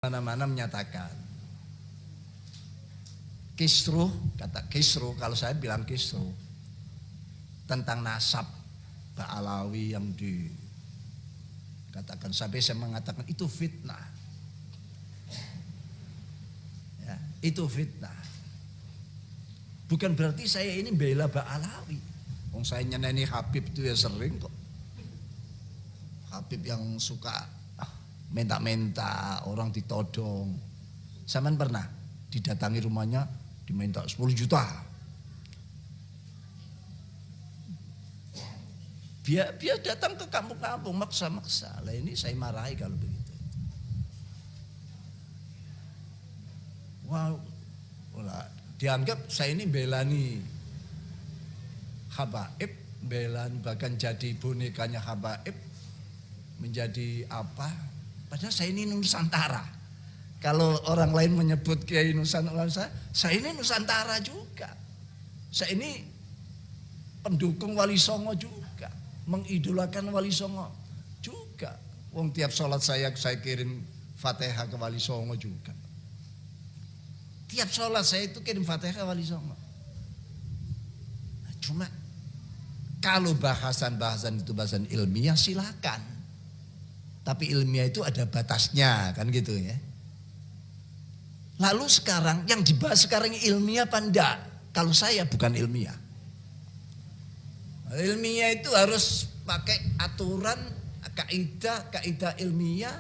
Mana-mana menyatakan Kisruh, kata Kisruh, kalau saya bilang Kisruh tentang nasab Ba'alawi yang dikatakan, sampai saya mengatakan itu fitnah. Ya, itu fitnah. Bukan berarti saya ini bela Ba'alawi. Wong saya nyeneni Habib itu ya sering kok. Habib yang suka minta-minta orang ditodong. Saman pernah didatangi rumahnya diminta 10 juta. Biar datang ke kampung-kampung maksa-maksa. Lah ini saya marahi kalau begitu. Wow, dianggap saya ini belani habaib, belani bahkan jadi bonekanya habaib, menjadi apa? Padahal saya ini Nusantara. Kalau orang lain menyebut Kiai Nusantara, saya ini Nusantara juga. Saya ini pendukung Wali Songo juga, mengidolakan Wali Songo juga. Wong tiap sholat saya kirim Fatihah ke Wali Songo juga. Tiap sholat saya itu kirim Fatihah ke Wali Songo. Nah, cuma kalau bahasan-bahasan itu bahasan ilmiah silakan. Tapi ilmiah itu ada batasnya, kan gitu ya. Lalu sekarang yang dibahas sekarang ilmiah apa enggak? Kalau saya bukan ilmiah. Ilmiah itu harus pakai aturan, kaidah ilmiah.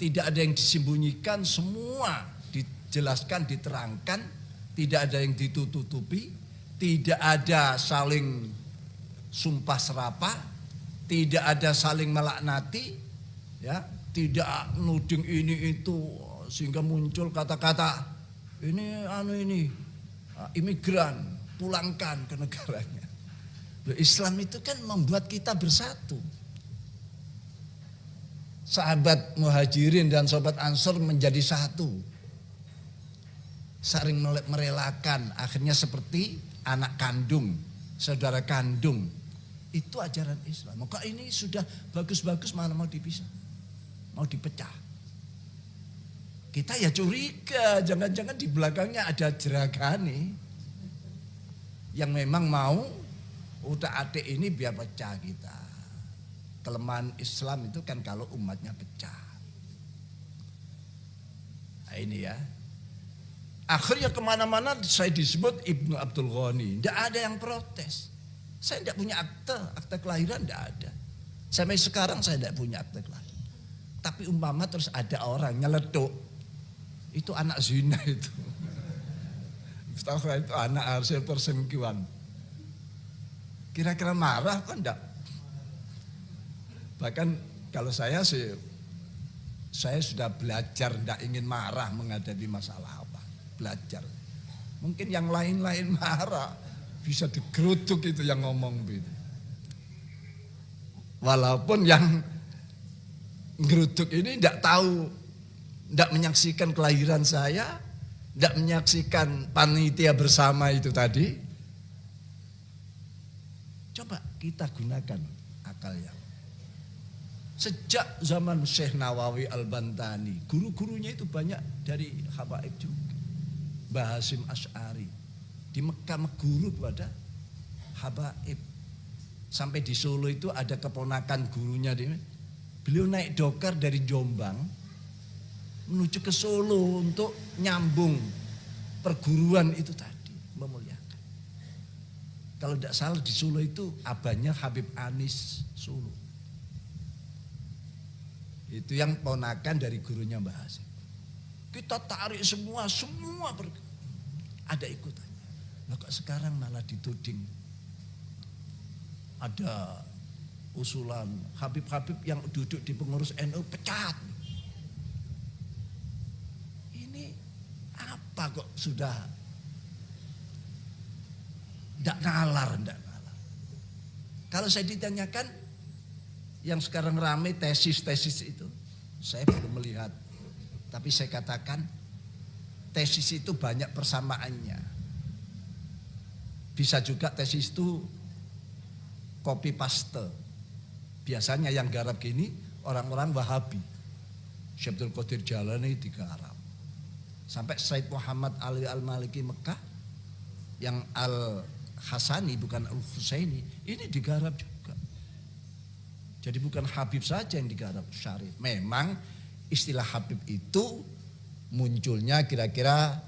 Tidak ada yang disembunyikan, semua dijelaskan, diterangkan. Tidak ada yang ditutupi. Tidak ada saling sumpah serapah. Tidak ada saling melaknati. Ya, tidak nuding ini itu sehingga muncul kata-kata ini imigran pulangkan ke negaranya. Islam itu kan membuat kita bersatu. Sahabat Muhajirin dan sahabat Ansor menjadi satu. Saling merelakan, akhirnya seperti anak kandung, saudara kandung. Itu ajaran Islam. Maka ini sudah bagus-bagus, mana mau dipisah, mau dipecah. Kita ya curiga, jangan-jangan di belakangnya ada jeragane yang memang mau utak-atik ini biar pecah kita. Kelemahan Islam itu kan kalau umatnya pecah. Nah ini ya. Akhirnya kemana-mana saya disebut Ibnu Abdul Ghani. Tidak ada yang protes. Saya tidak punya akte kelahiran tidak ada. Sampai sekarang saya tidak punya akte kelahiran. Tapi umpama terus ada orang nyeletuk. Itu anak zina itu. Itu anak hasil perselingkuhan. Kira-kira marah kan enggak? Bahkan kalau saya sih, saya sudah belajar enggak ingin marah menghadapi masalah apa. Belajar. Mungkin yang lain-lain marah. Bisa digeruduk itu yang ngomong begitu. Walaupun yang geruduk ini enggak tahu, tidak menyaksikan kelahiran saya, tidak menyaksikan panitia bersama itu tadi. Coba kita gunakan akal yang. Sejak zaman Syekh Nawawi Al-Bantani, guru-gurunya itu banyak dari habaib juga. Mbah Hasyim Asy'ari di Mekah guru kepada habaib. Sampai di Solo itu ada keponakan gurunya, beliau naik dokar dari Jombang menuju ke Solo untuk nyambung perguruan itu tadi, memuliakan. Kalau tidak salah di Solo itu abahnya Habib Anis Solo. Itu yang ponakan dari gurunya Mbah Hasyim. Kita tarik semua ada ikutannya. Nah, kok sekarang malah dituding ada usulan Habib-habib yang duduk di pengurus NU pecat. Apa kok sudah tidak nalar. Kalau saya ditanyakan yang sekarang ramai tesis-tesis itu, saya belum melihat. Tapi saya katakan tesis itu banyak persamaannya. Bisa juga tesis itu copy paste. Biasanya yang garap gini orang-orang Wahabi. Syekh Abdul Qadir Jalani digarap. Sampai Said Muhammad Ali Al-Maliki Mekah yang Al-Hasani bukan Al-Husaini ini digarap juga. Jadi bukan Habib saja yang digarap Syarif. Memang istilah Habib itu munculnya kira-kira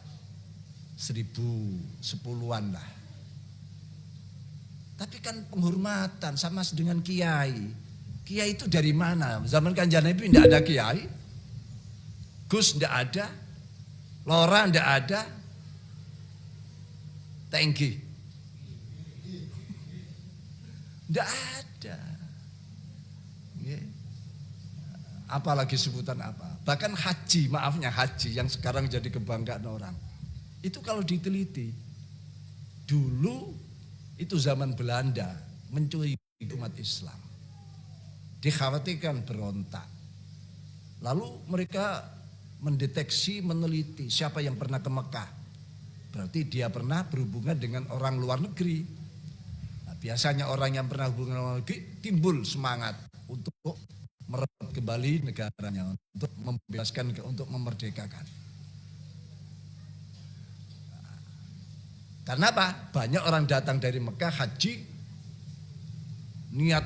1010-an lah. Tapi kan penghormatan sama dengan kiai. Kiai itu dari mana? Zaman Kanjeng Nabi tidak ada kiai. Gus tidak ada. Lora tidak ada. Tengki. Tidak ada. Apalagi sebutan apa. Bahkan haji, maafnya haji yang sekarang jadi kebanggaan orang. Itu kalau diteliti. Dulu itu zaman Belanda mencuri umat Islam. Dikhawatirkan berontak. Lalu mereka mendeteksi, meneliti siapa yang pernah ke Mekah. Berarti dia pernah berhubungan dengan orang luar negeri. Nah, biasanya orang yang pernah hubungan dengan luar negeri timbul semangat untuk merebut kembali negaranya, untuk membebaskan, untuk memerdekakan. Karena apa? Banyak orang datang dari Mekah haji niat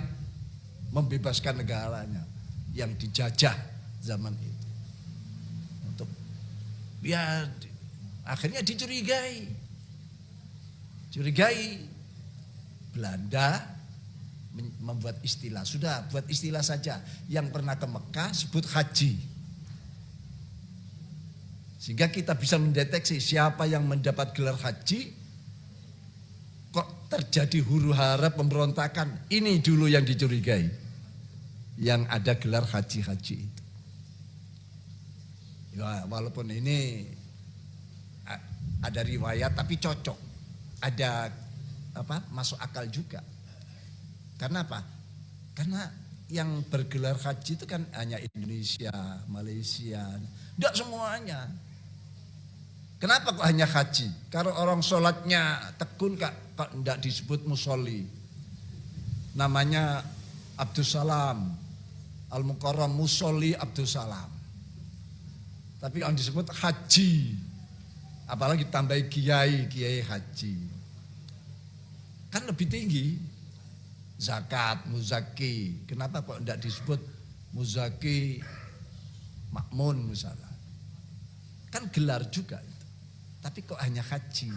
membebaskan negaranya yang dijajah zaman itu. Untuk ya akhirnya dicurigai. Belanda membuat istilah, sudah buat istilah saja. Yang pernah ke Mekah sebut haji. Sehingga kita bisa mendeteksi siapa yang mendapat gelar haji. Kok terjadi huru-hara pemberontakan? Ini dulu yang dicurigai. Yang ada gelar haji-haji itu. Ya, walaupun ini ada riwayat tapi cocok. Ada masuk akal juga. Karena apa? Karena yang bergelar haji itu kan hanya Indonesia, Malaysia. Tidak semuanya. Kenapa kok hanya haji? Kalau orang sholatnya tekun kok tidak disebut musolli. Namanya Abdussalam. Al-Mukarram musolli Abdussalam. Tapi yang disebut haji. Apalagi tambah kiai haji. Kan lebih tinggi. Zakat, muzaki. Kenapa kok tidak disebut muzaki makmun misalnya. Kan gelar juga. Tapi kok hanya haji.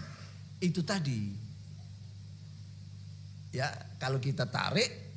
Itu tadi. Ya, kalau kita tarik